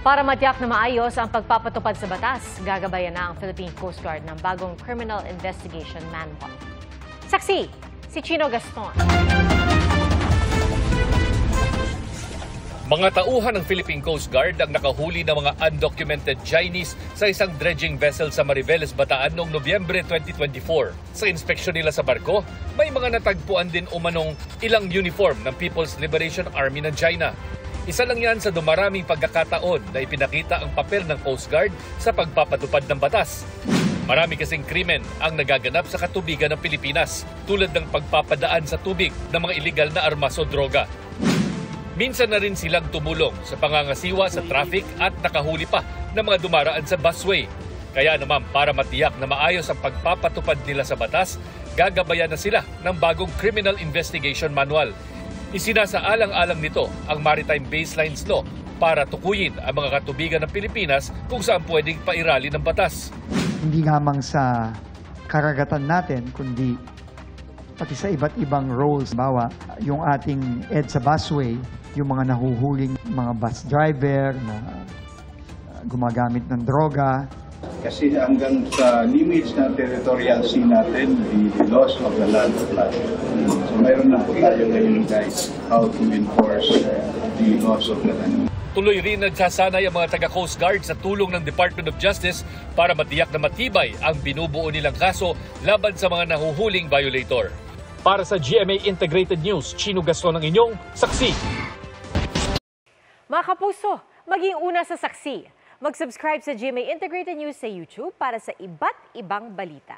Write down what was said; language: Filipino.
Para matiyak na maayos ang pagpapatupad sa batas, gagabayan na ang Philippine Coast Guard ng bagong Criminal Investigation Manual. Saksi, si Chino Gaston. Mga tauhan ng Philippine Coast Guard ang nakahuli ng mga undocumented Chinese sa isang dredging vessel sa Mariveles, Bataan noong Nobyembre 2024. Sa inspeksyon nila sa barko, may mga natagpuan din umanong ilang uniform ng People's Liberation Army ng China. Isa lang yan sa dumaraming pagkakataon na ipinakita ang papel ng Coast Guard sa pagpapatupad ng batas. Marami kasing krimen ang nagaganap sa katubigan ng Pilipinas, tulad ng pagpapadaan sa tubig ng mga iligal na armas o droga. Minsan na rin silang tumulong sa pangangasiwa sa traffic at nakahuli pa ng mga dumaraan sa busway. Kaya naman para matiyak na maayos ang pagpapatupad nila sa batas, gagabayan na sila ng bagong Criminal Investigation Manual. Isinasaalang-alang nito ang Maritime Baselines Law para tukuyin ang mga katubigan ng Pilipinas kung saan pwedeng pairali ng batas. Hindi lamang sa karagatan natin, kundi pati sa iba't ibang roles. Bawa, yung ating EDSA busway, yung mga nahuhuling mga bus driver na gumagamit ng droga. Kasi hanggang sa limits ng territorial sea natin, the laws of the land apply. So mayroon na po tayo ngayon guys how to enforce the laws of the land. Tuloy rin nagsasanay ang mga taga-Coast Guard sa tulong ng Department of Justice para matiyak na matibay ang binubuo nilang kaso laban sa mga nahuhuling violator. Para sa GMA Integrated News, Chino Gaston ang inyong saksi. Mga kapuso, maging una sa saksi. Mag-subscribe sa GMA Integrated News sa YouTube para sa iba't ibang balita.